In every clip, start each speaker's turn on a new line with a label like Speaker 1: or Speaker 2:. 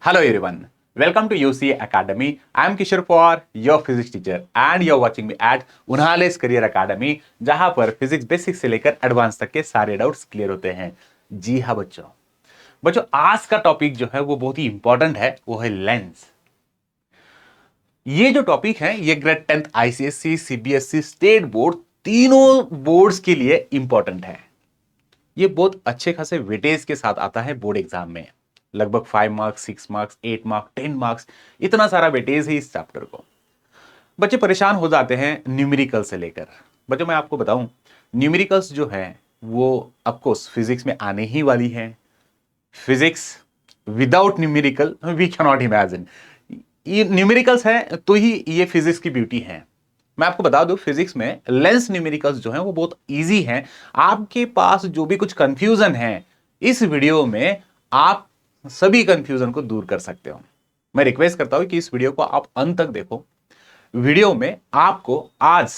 Speaker 1: Hello everyone, welcome to UCA Academy. I am Kishore Pawar, your physics teacher and you're watching me at उन्हालेस career academy, जहां पर physics basic से लेकर advance तक के सारे डाउट्स क्लियर होते हैं। जी हाँ बच्चों, आज का टॉपिक जो है वो बहुत ही इंपॉर्टेंट है, वो है लेंस। ये जो टॉपिक है ये grade 10th ICSC, CBSE, state board तीनों बोर्ड्स के लिए इंपॉर्टेंट है। ये बहुत अच्छे खासे वेटेज के साथ आता है बोर्ड एग्जाम में। लगभग 5 मार्क्स, 6 मार्क्स, 8 मार्क्स, 10 मार्क्स, इतना सारा वेटेज है इस चैप्टर को। बच्चे परेशान हो जाते हैं न्यूमेरिकल से लेकर। बच्चों मैं आपको बताऊं, न्यूमेरिकल्स जो है वो ऑफकोर्स फिजिक्स में आने ही वाली है। Physics without numerical we can not imagine. ये न्यूमेरिकल्स है तो ही ये फिजिक्स की ब्यूटी है। मैं आपको बता दूं, फिजिक्स में लेंस न्यूमेरिकल्स जो है वो बहुत इजी हैं। आपके पास जो भी कुछ कंफ्यूजन है, इस वीडियो में आप सभी कंफ्यूजन को दूर कर सकते हो। मैं रिक्वेस्ट करता हूं कि इस वीडियो को आप अंत तक देखो। वीडियो में आपको आज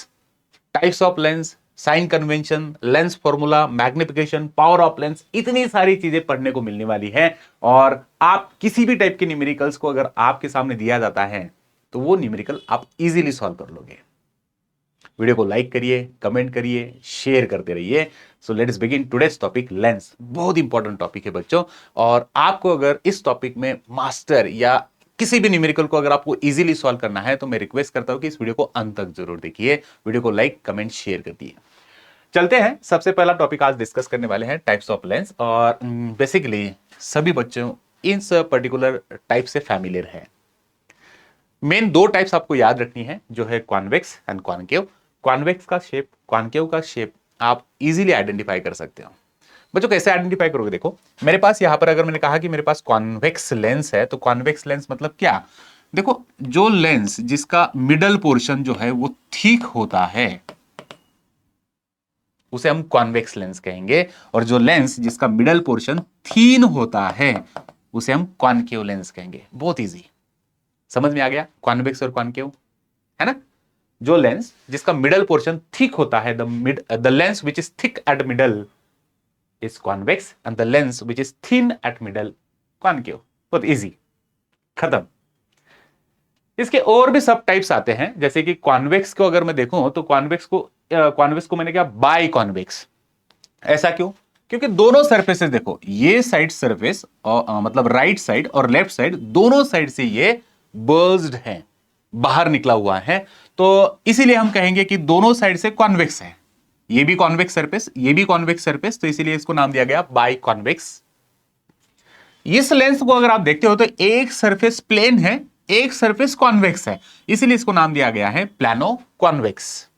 Speaker 1: types of lens, sign convention, lens formula, magnification, power of lens, इतनी सारी चीजें पढ़ने को मिलने वाली है। और आप किसी भी टाइप के न्यूमेरिकल्स को अगर आपके सामने दिया जाता है तो वो न्यूमेरिकल आप इजीली सॉल्व कर लोगे। वीडियो को लाइक करिए, कमेंट करिए, शेयर करते रहिए। So let's begin today's topic lens. बहुत इंपॉर्टेंट टॉपिक है बच्चों, और आपको अगर इस टॉपिक में मास्टर या किसी भी न्यूमेरिकल को अगर आपको इजीली सॉल्व करना है तो मैं रिक्वेस्ट करता हूं कि इस वीडियो को अंत तक जरूर देखिए। वीडियो को लाइक, कमेंट, शेयर कर दिए। चलते हैं, सबसे पहला टॉपिक आज डिस्कस करने वाले हैं टाइप्स ऑफ लेंस। और बेसिकली सभी बच्चों इन पर्टिकुलर टाइप से फैमिलियर है। मेन दो टाइप्स आपको याद रखनी है, जो है कॉन्वेक्स एंड कॉनकेव। कॉन्वेक्स का शेप, कॉनकेव का शेप आप इजीली आइडेंटिफाई कर सकते हो। बच्चों कैसे आइडेंटिफाई करोगे? देखो मेरे पास यहां पर अगर मैंने कहा कि मेरे पास कॉन्वेक्स लेंस है, तो कॉन्वेक्स लेंस मतलब क्या? देखो, जो लेंस जिसका मिडल पोर्शन जो है वो ठीक होता है उसे हम कॉन्वेक्स लेंस कहेंगे, और जो लेंस जिसका मिडल पोर्शन थीन होता है उसे हम कॉनकेव लेंस कहेंगे। बहुत इजी, समझ में आ गया कॉन्वेक्स और कॉनकेव, है ना? जो लेंस जिसका मिडल पोर्शन थिक होता है, the lens which is thick eight middle is convex and the lens which is thin eight middle concave. बहुत इजी, खत्म। इसके और भी सब टाइप्स आते हैं, जैसे कि कॉन्वेक्स को अगर मैं देखूं तो कॉन्वेक्स को मैंने क्या बाई कॉन्वेक्स। ऐसा क्यों? क्योंकि दोनों सरफेसेस देखो, ये साइड सरफेस और मतलब राइट साइड और लेफ्ट साइड दोनों साइड से ये बर्स्ड है, बाहर निकला हुआ है, तो इसीलिए हम कहेंगे कि दोनों साइड से कॉन्वेक्स है। ये भी कॉन्वेक्स सरफेस, ये भी कॉन्वेक्स सरफेस, तो इसीलिए इसको नाम दिया गया बाई कॉन्वेक्स। इस लेंस को अगर आप देखते हो तो एक सरफेस प्लेन है, एक सरफेस कॉन्वेक्स है, इसीलिए इसको नाम दिया गया है प्लानो कॉन्वेक्स।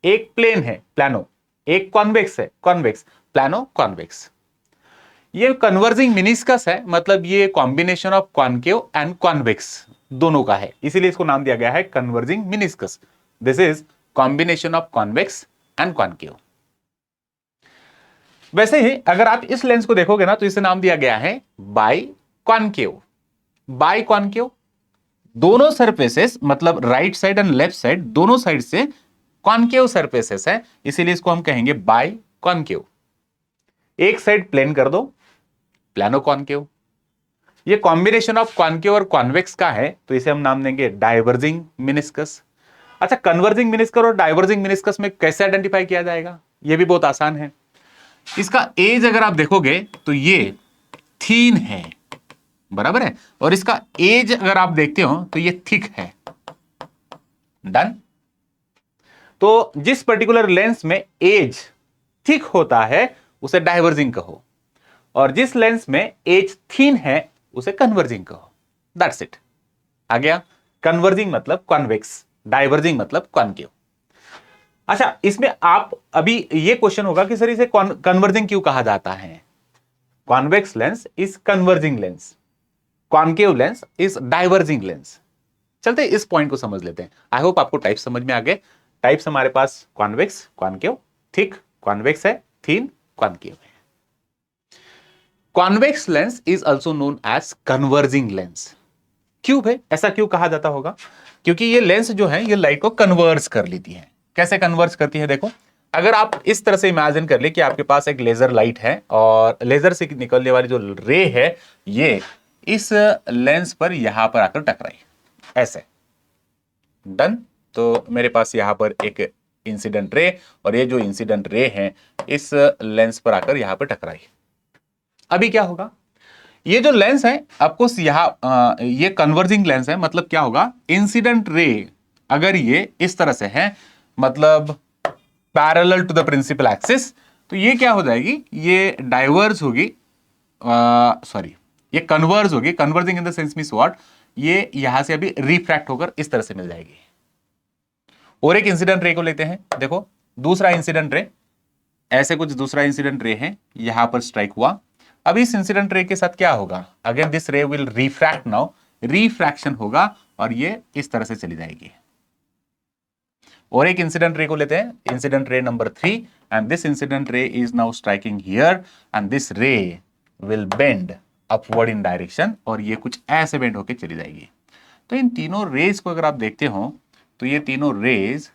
Speaker 1: एक प्लेन है प्लानो, एक कॉन्वेक्स है कॉन्वेक्स, प्लानो कॉन्वेक्स। ये कन्वर्जिंग मिनिस्कस है, मतलब ये combination of concave and convex दोनों का है, इसीलिए इसको नाम दिया गया है converging meniscus. This is combination of convex and concave. वैसे ही अगर आप इस लेंस को देखोगे ना तो इसे नाम दिया गया है बाई कॉनकेव। बाई कॉनकेव, दोनों सरफेसेस मतलब right side and left side दोनों साइड से कॉनकेव सरफेसेस है, इसीलिए इसको हम कहेंगे बाई कॉनकेव। एक साइड प्लेन कर दो, प्लानो कॉनकेव। ये कॉम्बिनेशन ऑफ कॉनकेव और कॉन्वेक्स का है, तो इसे हम नाम देंगे डाइवर्जिंग मिनिस्कस। अच्छा, कन्वर्जिंग मिनिस्कस और डाइवर्जिंग मिनिस्कस में कैसे आइडेंटिफाई किया जाएगा? ये भी बहुत आसान है। इसका एज अगर आप देखोगे तो ये थीन है, बराबर है, और इसका एज अगर आप देखते हो तो ये थिक है। डन। तो जिस पर्टिकुलर लेंस में एज थिक होता है उसे डाइवर्जिंग कहो, और जिस लेंस में एज थीन है उसे कन्वर्जिंग कहो। That's it. आ गया? कन्वर्जिंग मतलब कॉन्वेक्स, डाइवर्जिंग मतलब कॉनकेव। अच्छा, इसमें आप अभी ये क्वेश्चन होगा कि सर इसे कन्वर्जिंग क्यों कहा जाता है? Convex lens is converging lens, concave lens is diverging lens. चलते इस पॉइंट को समझ लेते हैं। आई होप आपको टाइप समझ में आ गए। टाइप्स हमारे पास कॉन्वेक्स, कॉनकेव, थिक कॉन्वेक्स है, थीन कॉनकेव है। Convex lens is also known as converging lens. क्यों भाई ऐसा क्यों कहा जाता होगा? क्योंकि ये लेंस जो है ये लाइट को कन्वर्ज कर लेती है। कैसे कन्वर्ज करती है? देखो, अगर आप इस तरह से इमेजिन कर ले कि आपके पास एक लेजर लाइट है और लेजर से निकलने वाली जो रे है ये इस लेंस पर यहां पर आकर टकराई, ऐसे। डन। तो मेरे पास यहां पर एक इंसिडेंट रे, और ये जो इंसिडेंट रे है इस लेंस पर आकर यहां पर टकराई। अभी क्या होगा, ये जो लेंस है आपको यहां ये कन्वर्जिंग लेंस है, मतलब क्या होगा, इंसिडेंट रे अगर ये इस तरह से है, मतलब parallel to the principal axis, तो ये क्या हो जाएगी, ये डाइवर्ज होगी, सॉरी ये कन्वर्ज होगी। Converging in the sense means what, ये यहां से अभी रिफ्रैक्ट होकर इस तरह से मिल जाएगी। और एक इंसिडेंट रे को लेते हैं, देखो दूसरा इंसिडेंट रे, ऐसे कुछ दूसरा इंसिडेंट रे है, यहां पर स्ट्राइक हुआ। अब इस इंसिडेंट रे के साथ क्या होगा, अगेन दिस रे विल रिफ्रैक्ट, नाउ रिफ्रैक्शन होगा और ये इस तरह से चली जाएगी। और एक इंसिडेंट रे को लेते हैं, incident ray number 3, and this incident ray is now striking here, and this रे will bend upward in direction, और ये कुछ ऐसे बेंड होके चली जाएगी। तो इन तीनों रेज को अगर आप देखते हो तो ये तीनों रेज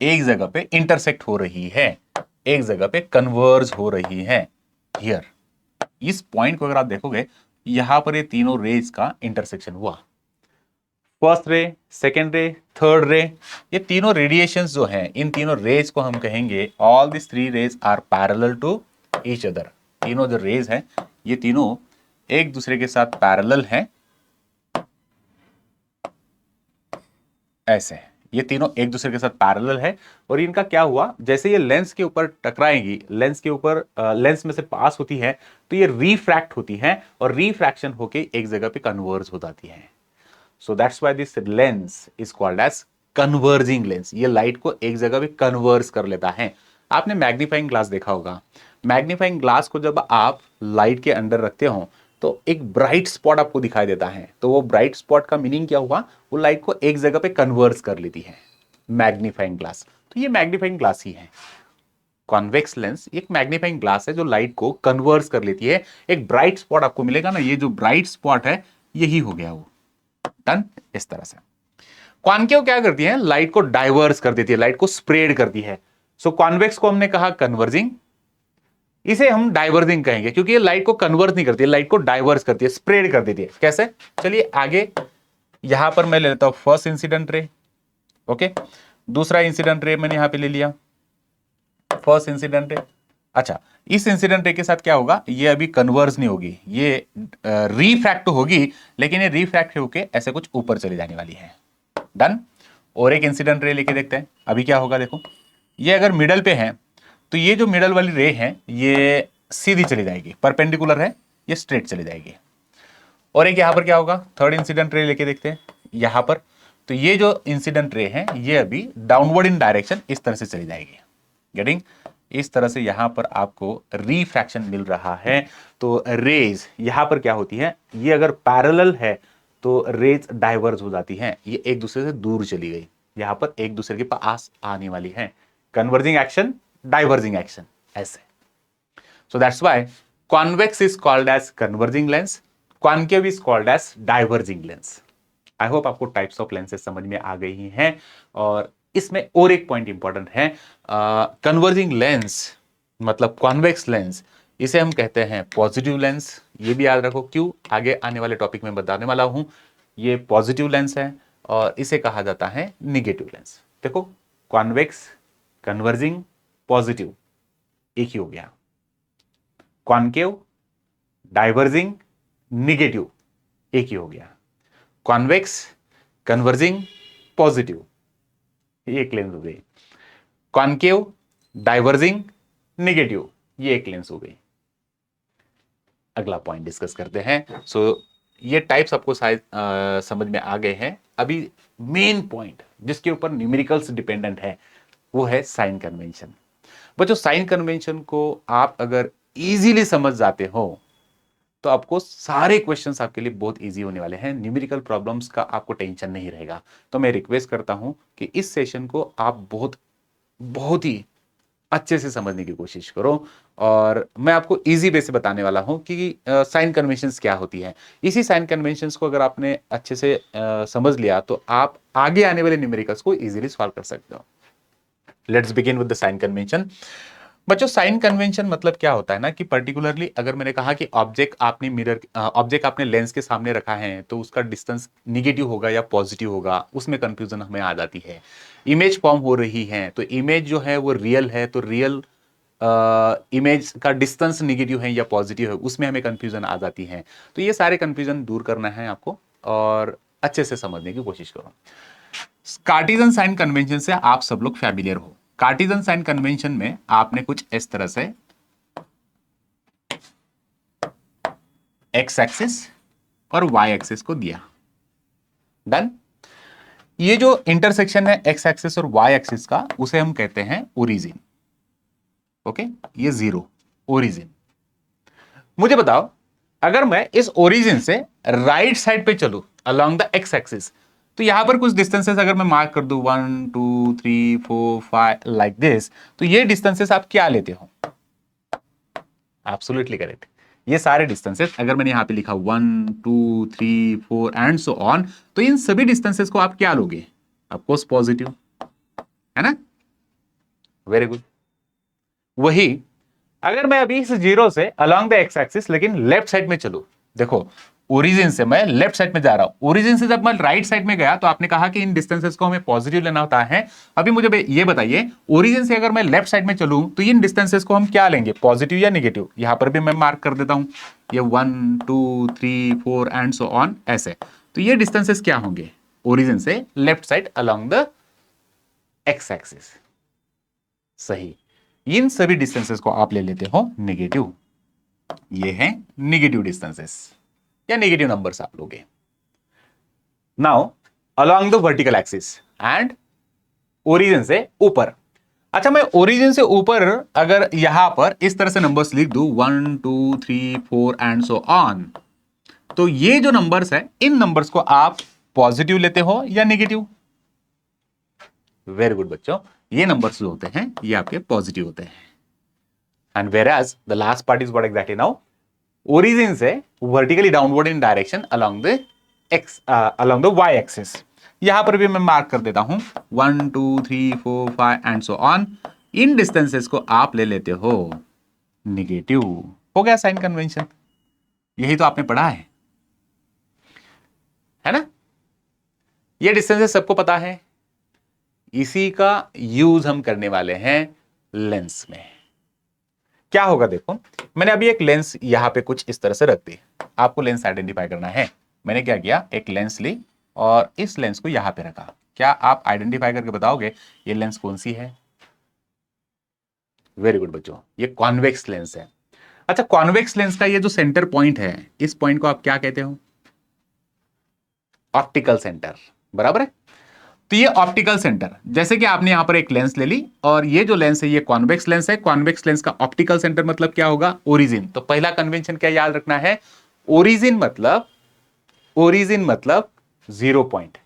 Speaker 1: एक जगह पे इंटरसेक्ट हो रही है, एक जगह पे कन्वर्ज हो रही है हियर। इस पॉइंट को अगर आप देखोगे, यहां पर ये तीनों रेज का इंटरसेक्शन हुआ, फर्स्ट रे, सेकेंड रे, थर्ड रे, ये तीनों रेडिएशंस जो हैं, इन तीनों रेज को हम कहेंगे all this 3 rays are parallel to each other. तीनों जो रेज हैं ये तीनों एक दूसरे के साथ पैरेलल हैं, ऐसे ये तीनों एक दूसरे के साथ पैरेलल है। और इनका क्या हुआ, जैसे ये लेंस के ऊपर टकराएंगी, लेंस के ऊपर लेंस में से पास होती है, तो ये रिफ्रैक्ट होती है, और रिफ्रैक्शन होके एक जगह पे कन्वर्ज हो जाती है। So that's why this lens is called as converging lens. ये लाइट को एक जगह पे कन्वर्ज कर लेता है। आपने मैग्नीफाइंग ग्लास देखा होगा, मैग्नीफाइंग ग्लास को जब आप लाइट के अंदर रखते हो तो एक ब्राइट स्पॉट आपको दिखाई देता है, तो वो ब्राइट स्पॉट का मीनिंग क्या हुआ, वो लाइट को एक जगह पे कन्वर्ज कर लेती है, मैग्नीफाइंग ग्लास। तो ये मैग्नीफाइंग ग्लास ही है। कॉन्वेक्स लेंस एक मैग्नीफाइंग ग्लास है जो लाइट को कन्वर्ज कर लेती है। एक ब्राइट स्पॉट आपको मिलेगा ना, ये जो ब्राइट स्पॉट है यही हो गया वो। डन। इस तरह से कॉन्केव क्या करती है, लाइट को डाइवर्स कर देती है, लाइट को स्प्रेड करती है। सो कॉन्वेक्स को हमने कहा कन्वर्जिंग, इसे हम डाइवर्जिंग कहेंगे, क्योंकि ये लाइट को कन्वर्ट नहीं करती है, लाइट को डाइवर्स करती है, स्प्रेड कर देती है। कैसे, चलिए आगे, यहां पर मैं ले लेता हूं फर्स्ट इंसिडेंट रे, ओके, दूसरा इंसिडेंट रे मैंने यहां पे ले लिया, फर्स्ट इंसिडेंट रे। अच्छा, इस इंसिडेंट रे के साथ क्या होगा, ये अभी कन्वर्ज नहीं होगी, ये रिफ्रैक्ट होगी, लेकिन ये रिफ्रैक्ट होके ऐसे कुछ ऊपर चली जाने वाली है। डन। और एक इंसिडेंट रे लेके देखते हैं, अभी क्या होगा, देखो ये अगर मिडल पे है तो ये जो मिडल वाली रे है ये सीधी चली जाएगी, परपेंडिकुलर है, ये स्ट्रेट चली जाएगी। और एक यहां पर क्या होगा, थर्ड इंसिडेंट रे लेके देखते हैं यहां पर, तो ये जो इंसिडेंट रे है ये अभी डाउनवर्ड इन डायरेक्शन इस तरह से चली जाएगी। गेटिंग, इस तरह से यहां पर आपको रिफ्रैक्शन मिल रहा है। तो रेज यहां पर क्या होती है, ये अगर पैरेलल है तो रेज डाइवर्ज हो जाती हैं, ये एक दूसरे से दूर चली गई, यहां पर एक दूसरे के पास आने वाली है। कन्वर्जिंग एक्शन, डाइवर्जिंग एक्शन, ऐसे। So that's why convex is called as converging lens, concave is called as diverging lens. I hope आपको टाइप्स ऑफ लेंसेज समझ में आ गई हैं। और इसमें और एक पॉइंट इंपॉर्टेंट है, कन्वर्जिंग लेंस मतलब कॉन्वेक्स लेंस, इसे हम कहते हैं पॉजिटिव लेंस। ये भी याद रखो, क्यों, आगे आने वाले टॉपिक में बताने वाला हूं। ये पॉजिटिव लेंस है और इसे कहा जाता है निगेटिव लेंस। देखो, कॉन्वेक्स, कन्वर्जिंग, पॉजिटिव एक ही हो गया, कॉन्केव, डाइवर्जिंग, निगेटिव एक ही हो गया, कॉन्वेक्स, कन्वर्जिंग, पॉजिटिव, ये एक लेंस हो गई, कॉन्केव, डाइवर्जिंग, निगेटिव, ये एक लेंस हो गई। अगला पॉइंट डिस्कस करते हैं। सो ये टाइप्स आपको शायद समझ में आ गए हैं। अभी मेन पॉइंट जिसके ऊपर न्यूमेरिकल्स डिपेंडेंट है वो है साइन कन्वेंशन। बच्चों, साइन कन्वेंशन को आप अगर इजीली समझ जाते हो तो आपको सारे क्वेश्चंस आपके लिए बहुत इजी होने वाले हैं। न्यूमेरिकल प्रॉब्लम्स का आपको टेंशन नहीं रहेगा। तो मैं रिक्वेस्ट करता हूं कि इस सेशन को आप बहुत बहुत ही अच्छे से समझने की कोशिश करो। और मैं आपको इजी वे से बताने वाला हूं कि साइन कन्वेंशंस क्या होती है। इसी साइन कन्वेंशंस को अगर आपने अच्छे से समझ लिया तो आप आगे आने वाले न्यूमेरिकल्स को इजीली सॉल्व कर सकते हो। Let's begin with the sign convention. बच्चों साइन कन्वेंशन मतलब क्या होता है ना कि पर्टिकुलरली अगर मैंने कहा कि ऑब्जेक्ट आपने लेंस के सामने रखा है तो उसका डिस्टेंस निगेटिव होगा या पॉजिटिव होगा, उसमें कंफ्यूजन हमें आ जाती है। इमेज फॉर्म हो रही है तो इमेज जो है वो रियल है, तो रियल इमेज का डिस्टेंस निगेटिव है या पॉजिटिव है, उसमें हमें कंफ्यूजन आ जाती है। तो ये सारे कंफ्यूजन दूर करना है आपको और अच्छे से समझने की कोशिश करो। कार्टेशियन साइन कन्वेंशन से आप सब लोग फैमिलियर हो। कार्टेशियन साइन कन्वेंशन में आपने कुछ इस तरह से एक्स एक्सिस और वाई एक्सिस को दिया। डन। ये जो इंटरसेक्शन है एक्स एक्सिस और वाई एक्सिस का, उसे हम कहते हैं ओरिजिन। ओके, ये जीरो ओरिजिन। मुझे बताओ, अगर मैं इस ओरिजिन से राइट साइड पे चलूं अलोंग द एक्स एक्सिस, तो यहां पर कुछ डिस्टेंसेस अगर मैं मार्क कर दूं 1 2 3 4 5 लाइक दिस, तो ये डिस्टेंसेस आप क्या लेते हो? Absolutely correct. ये सारे डिस्टेंसेस अगर मैंने यहां पे लिखा 1 2 3 4 एंड सो ऑन, तो इन सभी डिस्टेंसेस को आप क्या लोगे? ऑफकोर्स पॉजिटिव, है ना? Very good. वही अगर मैं अभी इस जीरो से अलोंग द एक्स एक्सिस लेकिन लेफ्ट साइड में चलूं, देखो ओरिजिन से मैं लेफ्ट साइड में जा रहा हूं, ओरिजिन से जब मैं राइट साइड में गया तो आपने कहा कि इन डिस्टेंसेस को हमें पॉजिटिव लेना होता है। अभी मुझे ये बताइए, ओरिजिन से अगर मैं लेफ्ट साइड में चलूं तो इन डिस्टेंसेस को हम क्या लेंगे, पॉजिटिव या नेगेटिव? यहां पर भी मैं मार्क कर देता हूं, ये 1 2 3 4 एंड सो ऑन ऐसे। तो ये डिस्टेंसेस क्या होंगे ओरिजिन से left side along the x axis? सही, इन सभी डिस्टेंसेस को आप ले लेते हो नेगेटिव। ये है नेगेटिव डिस्टेंसेस या नेगेटिव नंबर्स आप लोगे। Now along the vertical axis and origin से ऊपर। अच्छा, मैं ओरिजिन से ऊपर अगर यहां पर इस तरह से नंबर्स लिख दूं 1 2 3 4 एंड सो ऑन, तो ये जो नंबर्स है इन नंबर्स को आप पॉजिटिव लेते हो या नेगेटिव? वेरी गुड बच्चों, ये नंबर्स जो होते हैं ये आपके पॉजिटिव होते हैं। And whereas the last part is what exactly now? Origin से vertically downward in direction along the y axis। यहां पर भी मैं मार्क कर देता हूं 1 2 3 4 5 and so on. In distances को आप ले लेते हो निगेटिव। हो गया साइन कन्वेंशन। यही तो आपने पढ़ा है ना? ये डिस्टेंसेस सबको पता है। इसी का यूज हम करने वाले हैं लेंस में। क्या होगा देखो, मैंने अभी एक लेंस यहां पे कुछ इस तरह से रख दी। आपको लेंस आइडेंटिफाई करना है। मैंने क्या किया, एक लेंस ली और इस लेंस को यहां पे रखा। क्या आप आइडेंटिफाई करके बताओगे ये लेंस कौन सी है? वेरी गुड बच्चों, ये कॉन्वेक्स लेंस है। अच्छा, कॉन्वेक्स लेंस का ये जो सेंटर पॉइंट है, इस पॉइंट को आप क्या कहते हो? ऑप्टिकल सेंटर, बराबर है। तो ये ऑप्टिकल सेंटर, जैसे कि आपने यहां पर एक लेंस ले ली और ये जो लेंस है ये कॉन्वेक्स लेंस है। कॉन्वेक्स लेंस का ऑप्टिकल सेंटर मतलब क्या होगा? ओरिजिन। तो पहला कन्वेंशन क्या याद रखना है? ओरिजिन मतलब जीरो पॉइंट।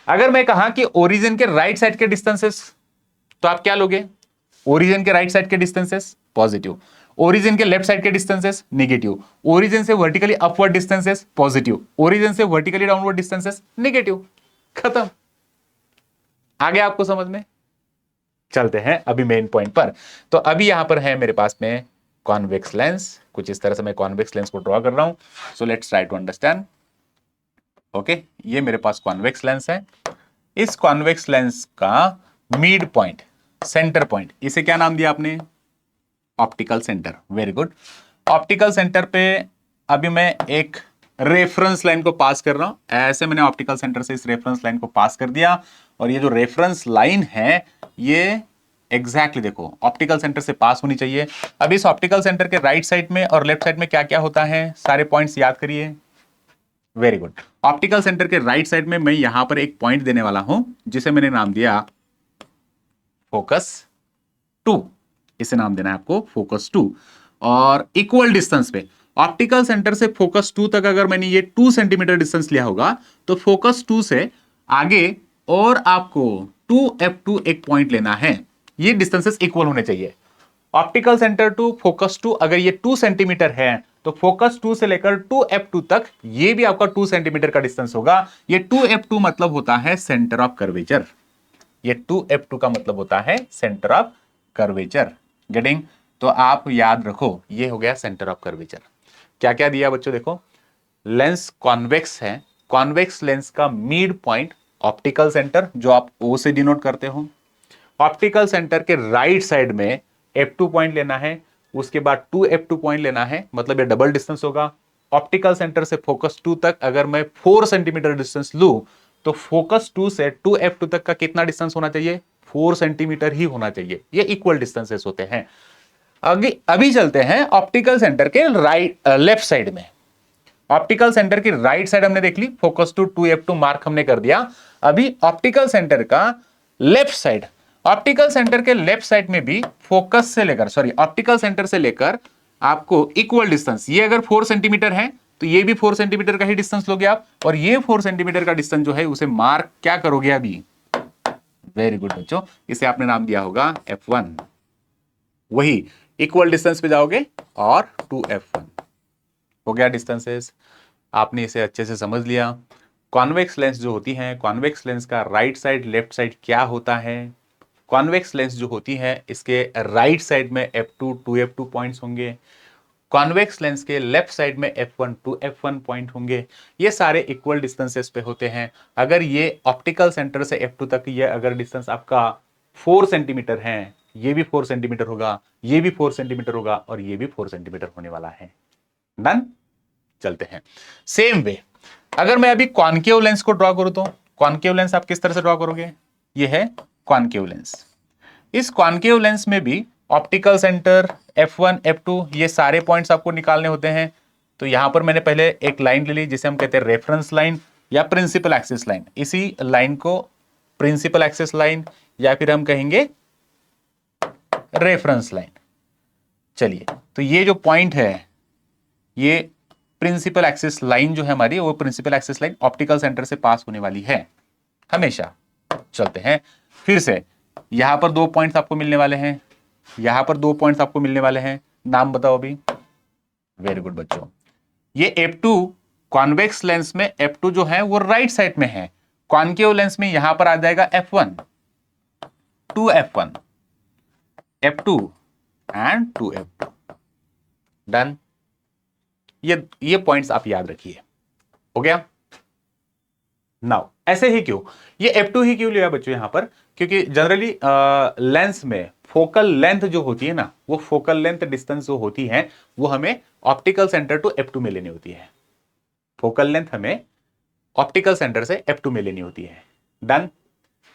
Speaker 1: अगर मैं कहा कि ओरिजिन के राइट साइड के डिस्टेंसेस, तो आप क्या लोगे? ओरिजिन के राइट साइड के डिस्टेंसेस पॉजिटिव, ओरिजिन के लेफ्ट साइड के डिस्टेंसेस नेगेटिव, ओरिजिन से vertically upward distances positive, origin से वर्टिकली डाउनवर्ड डिस्टेंसेस नेगेटिव। खत्म। आगे आपको समझ में? चलते हैं अभी मेन पॉइंट पर। तो अभी यहां पर है मेरे पास में कॉन्वेक्स लेंस। कुछ इस तरह से मैं कॉन्वेक्स लेंस को ड्रॉ कर रहा हूं। So let's try to understand. Okay, ये मेरे पास कॉन्वेक्स लेंस है। इस कॉन्वेक्स लेंस का मिड पॉइंट, सेंटर पॉइंट, इसे क्या नाम दिया आपने? Optical centre. Very good. Optical centre पे अभी मैं एक रेफरेंस लाइन को पास कर रहा हूं। ऐसे मैंने ऑप्टिकल सेंटर से इस रेफरेंस लाइन को पास कर दिया और ये जो रेफरेंस लाइन है ये एग्जैक्टली देखो ऑप्टिकल सेंटर से पास होनी चाहिए। अब इस ऑप्टिकल सेंटर के राइट साइड में और लेफ्ट साइड में क्या क्या होता है, सारे पॉइंट्स याद करिए। Very good. ऑप्टिकल सेंटर के राइट साइड में मैं यहां पर एक पॉइंट देने वाला हूं जिसे मैंने नाम दिया फोकस 2। इसे नाम देना है आपको फोकस 2। और इक्वल डिस्टेंस पे ऑप्टिकल सेंटर से फोकस 2 तक अगर मैंने ये 2 सेंटीमीटर डिस्टेंस लिया होगा तो फोकस 2 से आगे और आपको 2f2 एक पॉइंट लेना है। ये डिस्टेंसेस इक्वल होने चाहिए। ऑप्टिकल सेंटर टू फोकस 2 अगर ये 2 सेंटीमीटर है तो फोकस 2 से लेकर 2f2 तक ये भी आपका 2 सेंटीमीटर का डिस्टेंस होगा। ये 2f2 मतलब होता है सेंटर ऑफ कर्वेचर। ये 2f2 का मतलब होता है सेंटर ऑफ कर्वेचर। गेटिंग? तो आप याद रखो, ये हो गया सेंटर ऑफ कर्वेचर। क्या क्या दिया बच्चों? देखो, लेंस कॉन्वेक्स है, कॉन्वेक्स लेंस का मिड पॉइंट ऑप्टिकल सेंटर, जो आप ओ से डिनोट करते हो। ऑप्टिकल सेंटर के राइट साइड में F2 पॉइंट लेना है, उसके बाद 2F2 पॉइंट लेना है, मतलब ये डबल डिस्टेंस होगा। ऑप्टिकल सेंटर से फोकस 2 तक अगर मैं 4 सेंटीमीटर डिस्टेंस लू, तो फोकस 2 से 2F2 तक का कितना डिस्टेंस होना चाहिए? 4 सेंटीमीटर ही होना चाहिए। ये इक्वल डिस्टेंसेस होते हैं। अभी अभी चलते हैं ऑप्टिकल सेंटर के लेफ्ट साइड में। ऑप्टिकल सेंटर की राइट साइड हमने देख ली, फोकस टू 2F2 मार्क हमने कर दिया। अभी ऑप्टिकल सेंटर का लेफ्ट साइड, ऑप्टिकल सेंटर के लेफ्ट साइड में भी फोकस से लेकर, सॉरी, ऑप्टिकल सेंटर से लेकर आपको इक्वल डिस्टेंस, ये अगर 4 सेंटीमीटर है तो ये भी 4 सेंटीमीटर का ही डिस्टेंस लोगे आप, और ये 4 सेंटीमीटर का डिस्टेंस जो है उसे मार्क क्या करोगे अभी? वेरी गुड बच्चों, इसे आपने नाम दिया होगा F1। वही इक्वल डिस्टेंस पे जाओगे और 2F1 हो गया डिस्टेंसेस। आपने इसे अच्छे से समझ लिया। कॉन्वेक्स लेंस जो होती है, कॉन्वेक्स लेंस का राइट साइड लेफ्ट साइड क्या होता है? कॉन्वेक्स लेंस जो होती है इसके राइट साइड में F2 2F2 पॉइंट्स होंगे, कॉन्वेक्स लेंस के लेफ्ट साइड में F1 2F1 पॉइंट होंगे। ये सारे इक्वल डिस्टेंसेस पे होते हैं। अगर ये ऑप्टिकल सेंटर से F2 तक ये अगर डिस्टेंस आपका 4 सेंटीमीटर है, ये भी 4 सेंटीमीटर होगा, ये भी 4 सेंटीमीटर होगा, और ये भी 4 सेंटीमीटर होने वाला है। डन? चलते हैं सेम वे। अगर मैं अभी कॉनकेव लेंस को ड्रॉ करूं, तो कॉनकेव लेंस आप किस तरह से ड्रॉ करोगे? ये है कॉनकेव लेंस। इस कॉनकेव लेंस में भी ऑप्टिकल सेंटर F1 F2 ये सारे पॉइंट्स आपको निकालने होते हैं। तो यहां पर मैंने पहले एक लाइन ले ली जिसे हम कहते हैं रेफरेंस लाइन या प्रिंसिपल एक्सिस लाइन। इसी लाइन को प्रिंसिपल एक्सिस लाइन या फिर हम कहेंगे रेफरेंस लाइन। चलिए, तो ये जो पॉइंट है, ये प्रिंसिपल एक्सिस लाइन जो है हमारी, वो principal axis line optical centre से पास होने वाली है हमेशा। चलते हैं फिर से, यहां पर 2 पॉइंट्स आपको मिलने वाले हैं, यहां पर 2 पॉइंट्स आपको मिलने वाले हैं। नाम बताओ अभी। वेरी गुड बच्चों, ये F2 कॉन्वेक्स लेंस में F2 जो है वो राइट साइड में है। कॉनकेव लेंस में यहां पर आ जाएगा F1 2F1 F2 and 2F2। Done? ये पॉइंट्स आप याद रखिए। हो गया? नाउ ऐसे ही क्यों, ये F2 ही क्यों लिया बच्चों यहां पर? क्योंकि जनरली लेंस में फोकल लेंथ जो होती है ना, वो फोकल लेंथ डिस्टेंस जो होती है वो हमें ऑप्टिकल सेंटर टू F2 में लेनी होती है। फोकल लेंथ हमें ऑप्टिकल सेंटर से F2 में लेनी होती है। डन?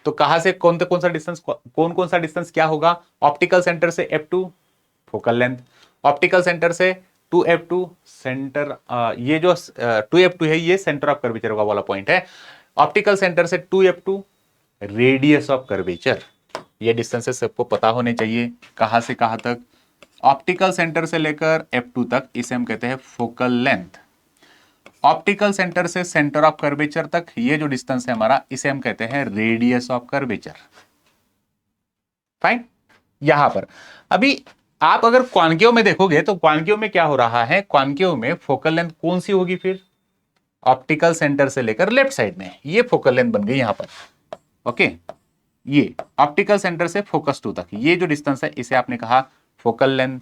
Speaker 1: तो कहां से कौन सा डिस्टेंस, कौन सा डिस्टेंस क्या होगा? ऑप्टिकल सेंटर से F2 focal length, optical centre से 2F2 सेंटर, ये जो 2F2 है ये सेंटर ऑफ कर्वेचर का वाला पॉइंट है। ऑप्टिकल सेंटर से 2F2 रेडियस ऑफ कर्वेचर। ये डिस्टेंसेस सबको पता होने चाहिए, कहां से कहां तक। ऑप्टिकल सेंटर से लेकर F2 तक इसे हम कहते हैं फोकल लेंथ। ऑप्टिकल सेंटर से सेंटर ऑफ कर्वेचर तक ये जो डिस्टेंस है हमारा, इसे हम कहते हैं रेडियस ऑफ कर्वेचर। फाइन? यहां पर अभी आप अगर कॉनकेव में देखोगे तो कॉनकेव में क्या हो रहा है? कॉनकेव में फोकल लेंथ कौन सी होगी फिर? ऑप्टिकल सेंटर से लेकर लेफ्ट साइड में ये फोकल लेंथ बन गई यहां पर। ओके, ये ऑप्टिकल सेंटर से फोकस 2 तक ये जो डिस्टेंस है इसे आपने कहा फोकल लेंथ।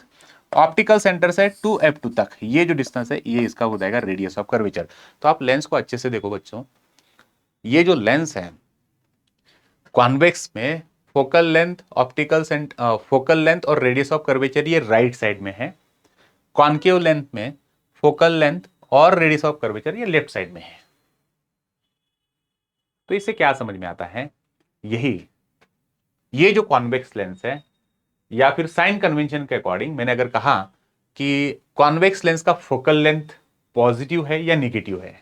Speaker 1: ऑप्टिकल सेंटर से 2F2 तक ये जो डिस्टेंस है ये इसका हो जाएगा रेडियस ऑफ कर्वेचर। तो आप लेंस को अच्छे से देखो बच्चों, ये जो लेंस है कॉन्वेक्स में फोकल लेंथ, फोकल लेंथ और रेडियस ऑफ कर्वेचर ये राइट साइड में है। कॉनकेव लेंथ में फोकल लेंथ और रेडियस ऑफ कर्वेचर ये लेफ्ट साइड में है। तो इससे क्या समझ में आता है? यही, ये जो कॉन्वेक्स लेंस है, या फिर साइन कन्वेंशन के अकॉर्डिंग मैंने अगर कहा कि कॉन्वेक्स लेंस का फोकल लेंथ पॉजिटिव है या निगेटिव है,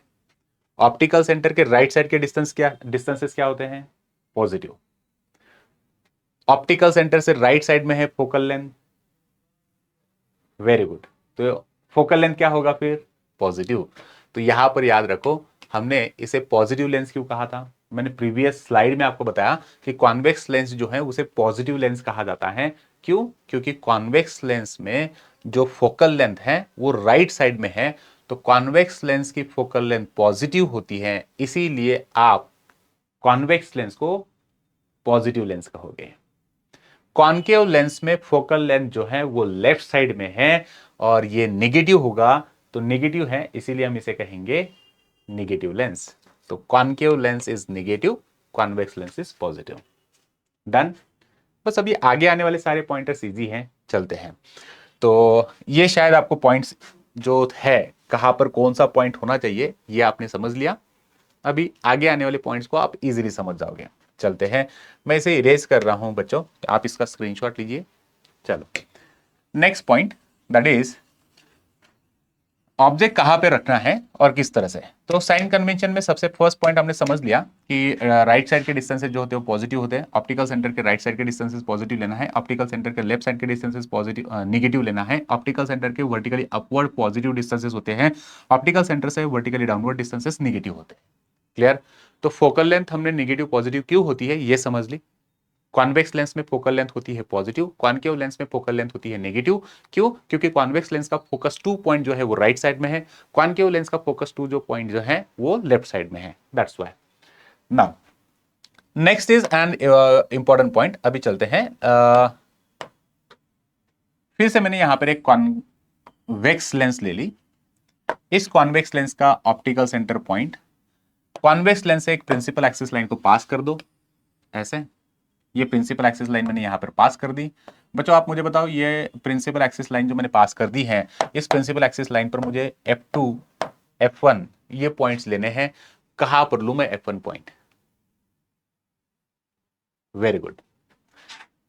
Speaker 1: ऑप्टिकल सेंटर के राइट साइड के डिस्टेंसेस क्या होते हैं? पॉजिटिव। ऑप्टिकल सेंटर से राइट साइड में है फोकल लेंथ। Very good. तो फोकल लेंथ क्या होगा फिर? पॉजिटिव। तो यहां पर याद रखो, हमने इसे पॉजिटिव लेंस क्यों कहा था? मैंने प्रीवियस स्लाइड में आपको बताया कि कॉन्वेक्स लेंस जो है उसे पॉजिटिव लेंस कहा जाता है। क्यों? क्योंकि कॉन्वेक्स लेंस में जो फोकल लेंथ है वो राइट साइड में है, तो कॉन्वेक्स लेंस की फोकल लेंथ पॉजिटिव होती है, इसीलिए आप कॉन्वेक्स लेंस को पॉजिटिव लेंस कहोगे। कॉनकेव लेंस में फोकल लेंथ जो है वो लेफ्ट साइड में है और ये नेगेटिव होगा, तो नेगेटिव है इसीलिए हम इसे कहेंगे नेगेटिव लेंस। तो concave lens is negative, convex lens is positive. Done. बस अभी आगे आने वाले सारे पॉइंटर्स इजी हैं, चलते हैं। तो ये शायद आपको पॉइंट्स जो है कहां पर कौन सा पॉइंट होना चाहिए ये आपने समझ लिया। अभी आगे आने वाले पॉइंट्स को आप इजीली समझ जाओगे। चलते हैं, मैं इसे इरेज कर रहा हूं बच्चों, आप इसका स्क्रीनशॉट लीजिए। चलो next point, that is object कहां पे रखना है और किस तरह से। तो साइन कन्वेंशन में सबसे फर्स्ट पॉइंट हमने समझ लिया कि राइट साइड के डिस्टेंसेस जो होते हैं वो पॉजिटिव होते हैं। ऑप्टिकल सेंटर के राइट साइड के डिस्टेंसेस पॉजिटिव लेना है, ऑप्टिकल सेंटर के लेफ्ट साइड के डिस्टेंसेस पॉजिटिव नेगेटिव लेना है। ऑप्टिकल सेंटर के वर्टिकली अपवर्ड पॉजिटिव डिस्टेंसेस होते हैं, ऑप्टिकल सेंटर से वर्टिकली डाउनवर्ड डिस्टेंसेस नेगेटिव होते हैं। क्लियर। तो फोकल लेंथ हमने नेगेटिव पॉजिटिव क्यों होती है ये समझ ली। कॉन्वेक्स लेंस में फोकल लेंथ होती है पॉजिटिव, कॉनकेव लेंस में फोकल लेंथ होती है नेगेटिव। क्यों? क्योंकि कॉन्वेक्स लेंस का फोकस 2 पॉइंट जो है वो राइट साइड में है, कॉनकेव लेंस का फोकस 2 जो पॉइंट जो है वो लेफ्ट साइड में है। That's why. Now next is an important point. अभी चलते हैं फिर से मैंने यहां पर एक कॉन्वेक्स लेंस ले ली। इस कॉन्वेक्स लेंस का optical centre point convex lens से एक प्रिंसिपल एक्सिस लाइन को पास कर दो, ऐसे। ये प्रिंसिपल एक्सिस लाइन मैंने यहां पर पास कर दी। बच्चों आप मुझे बताओ, ये प्रिंसिपल एक्सिस लाइन जो मैंने पास कर दी है, इस प्रिंसिपल एक्सिस लाइन पर मुझे F2 F1 ये पॉइंट्स लेने हैं। कहां पर लूं मैं F1 पॉइंट? Very good.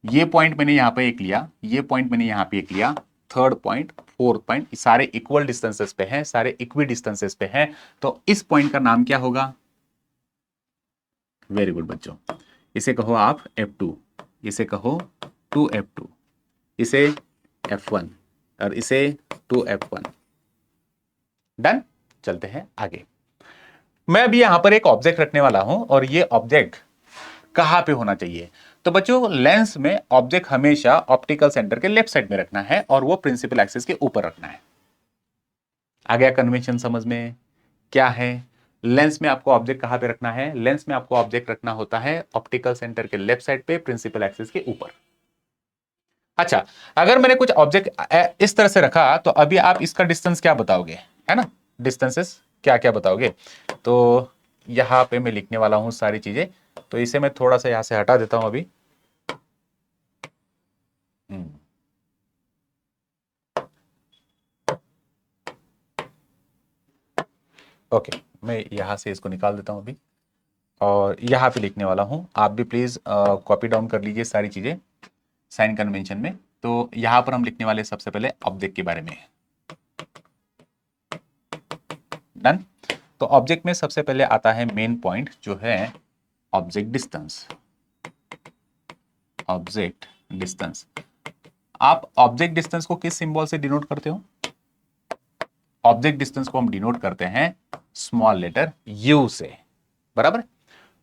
Speaker 1: ये पॉइंट मैंने यहां पे एक लिया, ये पॉइंट मैंने यहां पे एक लिया, थर्ड पॉइंट, फोर्थ पॉइंट, सारे इक्वल डिस्टेंसेस पे हैं, सारे इक्वी डिस्टेंसेस पे हैं। तो इस पॉइंट का नाम क्या होगा? वेरी गुड बच्चों, इसे कहो आप F2, इसे कहो 2F2, इसे F1 और इसे 2F1। डन। चलते हैं आगे। मैं अभी यहां पर एक ऑब्जेक्ट रखने वाला हूं और ये ऑब्जेक्ट कहां पे होना चाहिए? तो बच्चों लेंस में ऑब्जेक्ट हमेशा ऑप्टिकल सेंटर के लेफ्ट साइड में रखना है और वो प्रिंसिपल एक्सिस के ऊपर रखना है। आ गया कन्वेंशन समझ में? क्या है? लेंस में आपको ऑब्जेक्ट कहां पे रखना है? लेंस में आपको ऑब्जेक्ट रखना होता है ऑप्टिकल सेंटर के लेफ्ट साइड पे, प्रिंसिपल एक्सिस के ऊपर। अच्छा, अगर मैंने कुछ ऑब्जेक्ट इस तरह से रखा तो अभी आप इसका डिस्टेंस क्या बताओगे, है ना? डिस्टेंसेस क्या क्या बताओगे? तो यहां पे मैं लिखने वाला हूं सारी चीजें, तो इसे मैं थोड़ा सा यहां से हटा देता हूं अभी। ओके, मैं यहां से इसको निकाल देता हूं अभी और यहां पे लिखने वाला हूं। आप भी प्लीज कॉपी डाउन कर लीजिए सारी चीजें साइन कन्वेंशन में। तो यहां पर हम लिखने वाले सबसे पहले ऑब्जेक्ट के बारे में। डन। तो ऑब्जेक्ट में सबसे पहले आता है मेन पॉइंट जो है ऑब्जेक्ट डिस्टेंस। ऑब्जेक्ट डिस्टेंस, आप ऑब्जेक्ट डिस्टेंस को किस सिंबल से डिनोट करते हो? ऑब्जेक्ट डिस्टेंस को हम डिनोट करते हैं स्मॉल लेटर u से, बराबर।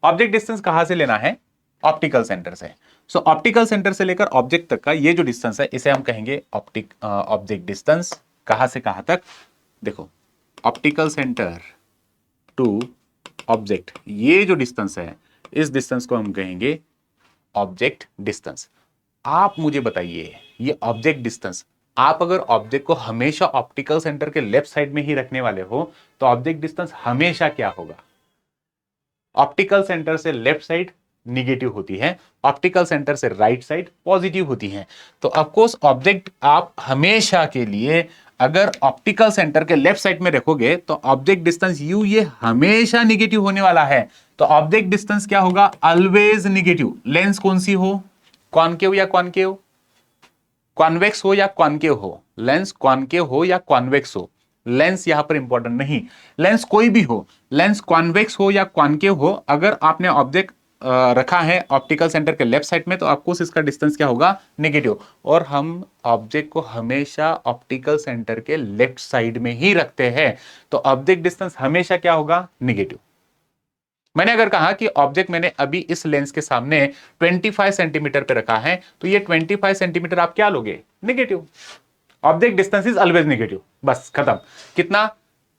Speaker 1: ऑब्जेक्ट डिस्टेंस कहां से लेना है? ऑप्टिकल सेंटर से। सो ऑप्टिकल सेंटर से लेकर ऑब्जेक्ट तक का ये जो डिस्टेंस है इसे हम कहेंगे ऑब्जेक्ट डिस्टेंस। कहां से कहां तक? देखो, ऑप्टिकल सेंटर टू ऑब्जेक्ट, ये जो डिस्टेंस है इस डिस्टेंस को हम कहेंगे ऑब्जेक्ट डिस्टेंस। आप मुझे बताइए, ये ऑब्जेक्ट डिस्टेंस, आप अगर ऑब्जेक्ट को हमेशा ऑप्टिकल सेंटर के लेफ्ट साइड में ही रखने वाले हो तो ऑब्जेक्ट डिस्टेंस हमेशा क्या होगा? ऑप्टिकल सेंटर से लेफ्ट साइड निगेटिव होती है, ऑप्टिकल सेंटर से राइट साइड पॉजिटिव होती है। तो ऑफकोर्स ऑब्जेक्ट आप हमेशा के लिए अगर ऑप्टिकल सेंटर के लेफ्ट साइड में रखोगे तो ऑब्जेक्ट डिस्टेंस u ये हमेशा निगेटिव होने वाला है। तो ऑब्जेक्ट डिस्टेंस क्या होगा? Always negative. लेंस कौन सी हो? कॉनकेव या कॉनकेव? कॉन्वेक्स हो या कॉनकेव हो? लेंस कॉनकेव हो या कॉन्वेक्स हो? लेंस यहां पर इंपॉर्टेंट नहीं, लेंस कोई भी हो, लेंस कॉन्वेक्स हो या कॉनकेव हो, अगर आपने ऑब्जेक्ट रखा है ऑप्टिकल सेंटर के लेफ्ट साइड में तो आपको इसका डिस्टेंस क्या होगा? नेगेटिव। और हम ऑब्जेक्ट को हमेशा ऑप्टिकल सेंटर के लेफ्ट साइड में ही रखते हैं, तो ऑब्जेक्ट डिस्टेंस हमेशा क्या होगा? नेगेटिव। मैंने अगर कहा कि ऑब्जेक्ट मैंने अभी इस लेंस के सामने 25 सेंटीमीटर पे रखा है तो ये 25 सेंटीमीटर आप क्या लोगे? Negative. Object distance is always negative, बस खत्म। कितना?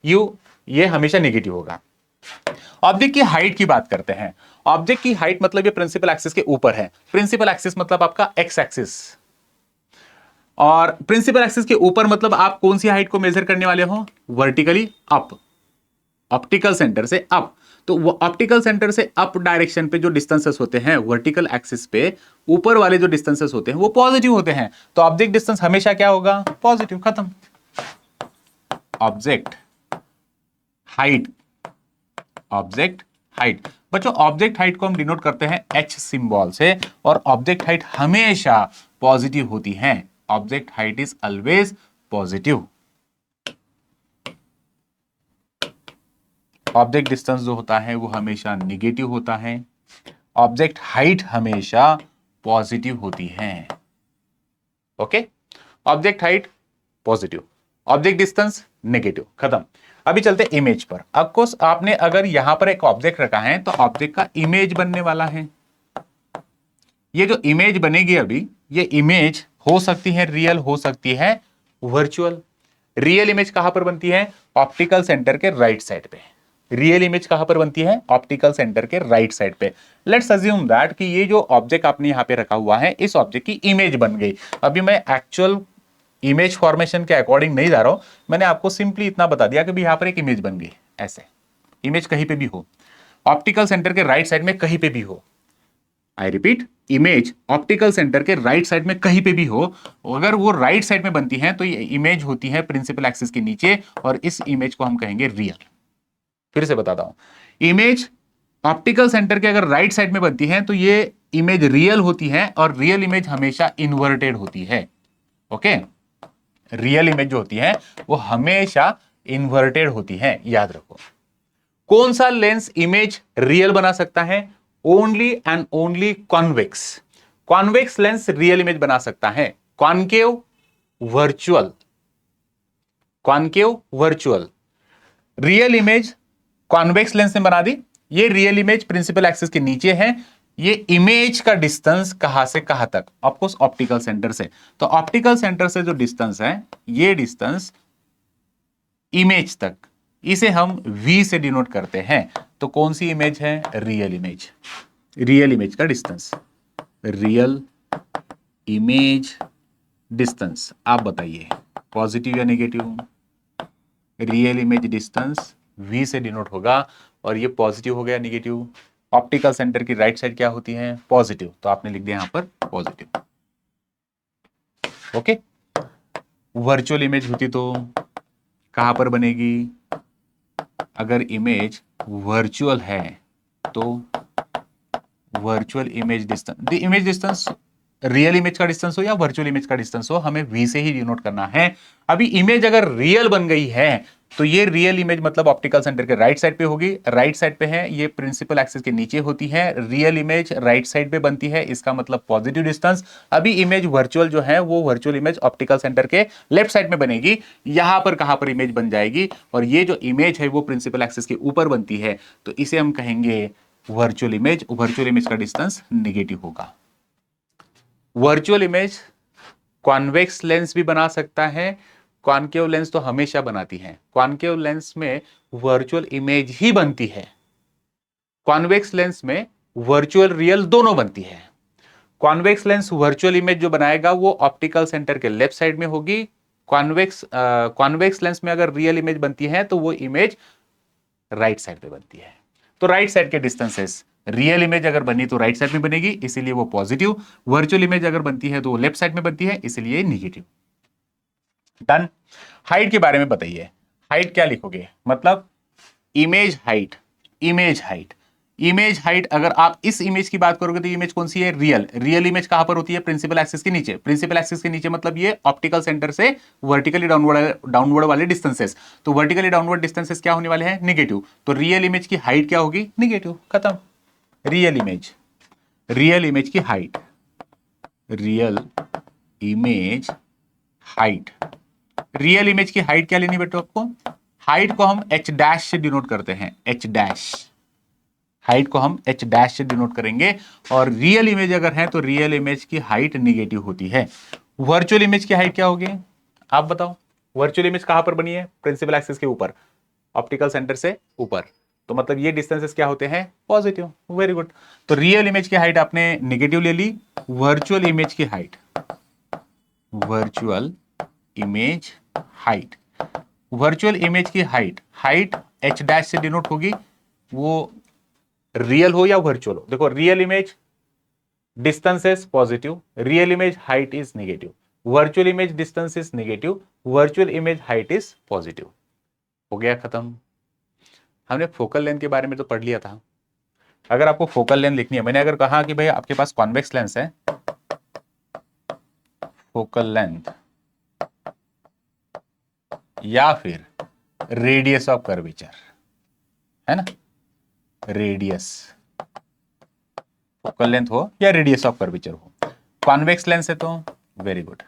Speaker 1: u, ये हमेशा नेगेटिव होगा। ऑब्जेक्ट की हाइट की बात करते हैं। ऑब्जेक्ट की हाइट मतलब ये प्रिंसिपल एक्सिस के ऊपर है, प्रिंसिपल एक्सिस मतलब आपका एक्स एक्सिस, और प्रिंसिपल एक्सिस के ऊपर मतलब आप कौन सी हाइट को मेजर करने वाले हो, वर्टिकली अप, ऑप्टिकल सेंटर से अप। तो वो ऑप्टिकल सेंटर से अप डायरेक्शन पे जो डिस्टेंसेस होते हैं वर्टिकल एक्सिस पे ऊपर वाले जो डिस्टेंसेस होते हैं वो पॉजिटिव होते हैं, तो ऑब्जेक्ट डिस्टेंस हमेशा क्या होगा, पॉजिटिव, खत्म। ऑब्जेक्ट हाइट, ऑब्जेक्ट हाइट बच्चों, ऑब्जेक्ट हाइट को हम डिनोट करते हैं एच सिंबल से, और ऑब्जेक्ट हाइट हमेशा पॉजिटिव होती है, object height is always positive. Object distance जो होता है वो हमेशा निगेटिव होता है, ऑब्जेक्ट हाइट हमेशा पॉजिटिव होती है। Okay, object height positive, object distance negative, खत्म। अभी चलते इमेज पर। ऑफकोर्स आपने अगर यहां पर एक ऑब्जेक्ट रखा है तो ऑब्जेक्ट का इमेज बनने वाला है। ये जो इमेज बनेगी अभी, ये इमेज हो सकती है रियल, हो सकती है वर्चुअल। रियल इमेज कहां पर बनती है, ऑप्टिकल सेंटर के राइट साइड पे। रियल इमेज कहां पर बनती है, ऑप्टिकल सेंटर के राइट साइड पे। लेट्स अज्यूम दैट कि ये जो ऑब्जेक्ट आपने यहां पे रखा हुआ है, इस ऑब्जेक्ट की इमेज बन गई। अभी मैं एक्चुअल इमेज फॉर्मेशन के अकॉर्डिंग नहीं जा रहा हूं, मैंने आपको सिंपली इतना बता दिया कि यहां पर एक इमेज बन गई। ऐसे इमेज कहीं पे भी हो, ऑप्टिकल सेंटर के राइट साइड में कहीं पे भी हो, I repeat, image optical centre के राइट साइड में कहीं पे भी हो, अगर वो राइट साइड में बनती है तो ये इमेज होती है प्रिंसिपल एक्सिस के नीचे, और इस इमेज को हम कहेंगे रियल। फिर से बताता हूं, इमेज ऑप्टिकल सेंटर के अगर राइट साइड में बनती है तो ये इमेज रियल होती है, और रियल इमेज हमेशा इन्वर्टेड होती है। ओके, रियल इमेज जो होती है वो हमेशा इन्वर्टेड होती है, याद रखो। कौन सा लेंस इमेज रियल बना सकता है, only and only convex. Convex lens real image बना सकता है, concave virtual, concave virtual. Real image convex lens ने बना दी, ये रियल इमेज प्रिंसिपल एक्सिस के नीचे है। ये इमेज का डिस्टेंस कहां से कहां तक, ऑफकोर्स ऑप्टिकल सेंटर से, तो ऑप्टिकल सेंटर से जो डिस्टेंस है, ये डिस्टेंस इमेज तक, इसे हम v से डिनोट करते हैं। तो कौन सी इमेज है, रियल इमेज। रियल इमेज का डिस्टेंस, रियल इमेज डिस्टेंस, आप बताइए पॉजिटिव या negative. Real image distance v से डिनोट होगा, और ये पॉजिटिव हो गया नेगेटिव। ऑप्टिकल सेंटर की राइट साइड क्या होती है, पॉजिटिव, तो आपने लिख दिया यहां पर पॉजिटिव। ओके, वर्चुअल इमेज होती तो कहां पर बनेगी, अगर इमेज वर्चुअल है तो virtual image distance, the image distance real image का डिस्टेंस हो या वर्चुअल इमेज का डिस्टेंस हो, हमें v से ही डिनोट करना है। अभी इमेज अगर रियल बन गई है तो ये रियल इमेज मतलब ऑप्टिकल सेंटर के राइट साइड पे होगी, राइट साइड पे है, ये प्रिंसिपल एक्सिस के नीचे होती है, रियल इमेज राइट साइड पे बनती है, इसका मतलब पॉजिटिव डिस्टेंस। अभी इमेज वर्चुअल जो है वो वर्चुअल इमेज ऑप्टिकल सेंटर के लेफ्ट साइड में बनेगी, यहां पर कहां पर इमेज बन जाएगी, और ये जो इमेज है वो प्रिंसिपल एक्सिस के ऊपर बनती है, तो इसे हम कहेंगे वर्चुअल इमेज। वर्चुअल इमेज का डिस्टेंस निगेटिव होगा। वर्चुअल इमेज कॉन्वेक्स लेंस भी बना सकता है, कॉनकेव लेंस तो हमेशा बनाती है। कॉनकेव लेंस में वर्चुअल इमेज ही बनती है, कॉन्वेक्स लेंस में वर्चुअल रियल दोनों बनती है। कॉन्वेक्स लेंस वर्चुअल इमेज जो बनाएगा वो ऑप्टिकल सेंटर के लेफ्ट साइड में होगी, कॉन्वेक्स लेंस में अगर रियल इमेज बनती है तो वो इमेज राइट साइड पे बनती है। तो राइट साइड के डिस्टेंसेस, रियल इमेज अगर बनी तो राइट साइड में बनेगी, इसीलिए वो पॉजिटिव। वर्चुअल इमेज अगर बनती है तो वो लेफ्ट साइड में बनती है, इसलिए निगेटिव। डन। हाइट के बारे में बताइए, हाइट क्या लिखोगे, मतलब image height, image height, image height. अगर आप इस इमेज की बात करोगे तो इमेज कौन सी है, रियल। रियल इमेज कहां पर होती है, प्रिंसिपल एक्सिस के नीचे। प्रिंसिपल एक्सिस के नीचे मतलब ये ऑप्टिकल सेंटर से वर्टिकली डाउनवर्ड वाले डिस्टेंसेस, तो वर्टिकली डाउनवर्ड डिस्टेंसेस क्या होने वाले हैं, निगेटिव। तो रियल इमेज की हाइट क्या होगी, निगेटिव, खत्म। रियल इमेज, रियल इमेज की height, real image height, real image की हाइट क्या लेनी बेटो आपको, हाइट को हम h डैश से डिनोट करते हैं, h डैश, हाइट को हम h डैश से डिनोट करेंगे। और रियल इमेज अगर है तो रियल इमेज की हाइट निगेटिव होती है। वर्चुअल इमेज की हाइट क्या होगी, आप बताओ। वर्चुअल इमेज कहां पर बनी है, प्रिंसिपल एक्सिस के ऊपर, ऑप्टिकल सेंटर से ऊपर, तो मतलब ये डिस्टेंसेस क्या होते हैं, पॉजिटिव। Very good. तो रियल इमेज की हाइट आपने नेगेटिव ले ली, वर्चुअल इमेज की height, virtual image height, virtual image की हाइट, हाइट h डैश से डिनोट होगी, वो रियल हो या वर्चुअल हो। देखो real image distance is positive, real image height is negative, virtual image distance is negative, virtual image height is positive. हो गया खत्म। हमने फोकल लेंथ के बारे में तो पढ़ लिया था। अगर आपको फोकल लेंथ लिखनी है, मैंने अगर कहा कि भाई आपके पास कॉन्वेक्स लेंस है, फोकल लेंथ या फिर रेडियस ऑफ कर्वेचर, है ना, रेडियस, फोकल लेंथ हो या रेडियस ऑफ कर्वेचर हो, कॉन्वेक्स लेंस है तो वेरी गुड,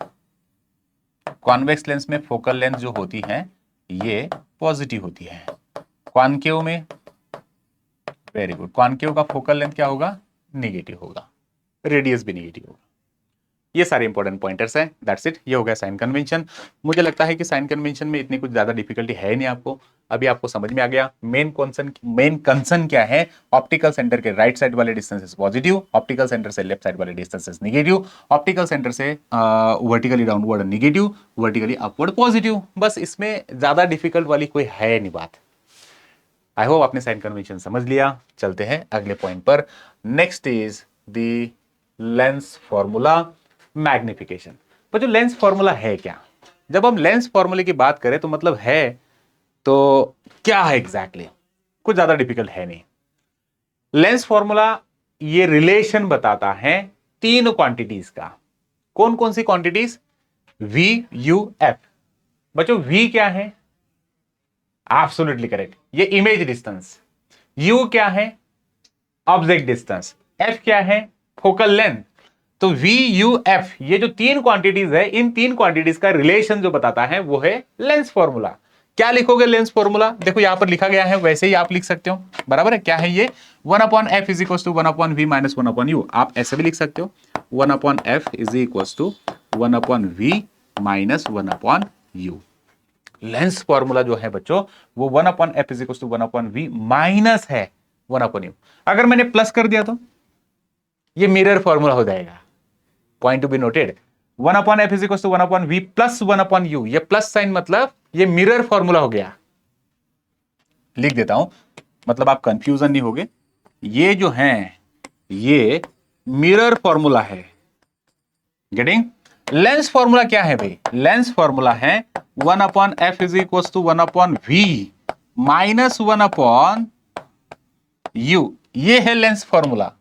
Speaker 1: कॉन्वेक्स लेंस में फोकल लेंथ जो होती है ये पॉजिटिव होती है। कॉनकेव में वेरी गुड, कॉनकेव का फोकल लेंथ क्या होगा, नेगेटिव होगा, रेडियस भी नेगेटिव होगा। ये सारे इंपॉर्टेंट पॉइंटर्स हैं। दैट्स इट, ये हो गया साइन कन्वेंशन। मुझे लगता है कि साइन कन्वेंशन में इतनी कुछ ज्यादा डिफिकल्टी है नहीं आपको, अभी आपको समझ में आ गया। मेन कंसर्न क्या है, ऑप्टिकल सेंटर के राइट साइड वाले डिस्टेंसेस पॉजिटिव, ऑप्टिकल सेंटर से लेफ्ट साइड वाले डिस्टेंसेस नेगेटिव, ऑप्टिकल सेंटर से vertically downward negative, vertically upward positive. बस इसमें ज्यादा डिफिकल्ट वाली कोई है नहीं बात। आई होप आपने साइन कन्वेंशन समझ लिया। चलते हैं अगले पॉइंट पर। Next is the lens formula magnification. पर जो लेंस फॉर्मूला है क्या, जब हम लेंस फॉर्मूले की बात करें तो मतलब है तो क्या है एग्जैक्टली, कुछ ज्यादा डिफिकल्ट है नहीं। लेंस फॉर्मूला ये रिलेशन बताता है तीन क्वांटिटीज का। कौन कौन सी क्वांटिटीज, V U F। बच्चों V क्या है, एब्सोल्युटली करेक्ट, ये इमेज डिस्टेंस। U क्या है, ऑब्जेक्ट डिस्टेंस। F क्या है, फोकल लेंथ। तो V U F ये जो तीन क्वांटिटीज है, इन तीन क्वांटिटीज का रिलेशन जो बताता है वो है लेंस फॉर्मूला। क्या लिखोगे लेंस फॉर्मूला, देखो यहां पर लिखा गया है, वैसे ही आप लिख सकते हो, बराबर है। क्या है ये, 1/f is equal to 1/v minus 1/u। आप ऐसे भी लिख सकते हो, 1/f is equal to 1/v minus 1/u। Lens formula जो है बच्चों वो 1/f is equal to 1/v minus है 1/u। अगर मैंने प्लस कर दिया तो ये मिरर फॉर्मूला हो जाएगा। Point to be noted, 1/f is equal to 1/v plus 1/u। ये प्लस साइन मतलब ये मिरर फॉर्मूला हो गया। लिख देता हूं, मतलब आप कंफ्यूजन नहीं होगे। ये जो है ये मिरर फॉर्मूला है। गेटिंग, लेंस फॉर्मूला क्या है भाई, लेंस फॉर्मूला है 1/f is equal to 1/v minus 1/u। ये है lens formula.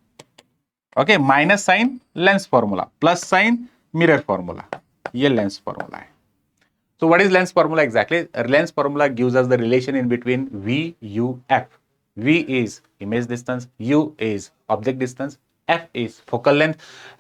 Speaker 1: Okay, minus sign lens formula, plus sign mirror formula, ये लेंस फॉर्मूला है। So what is lens formula exactly? Lens formula gives us the relation in between V, U, F. V is image distance, U is object distance, F is focal length.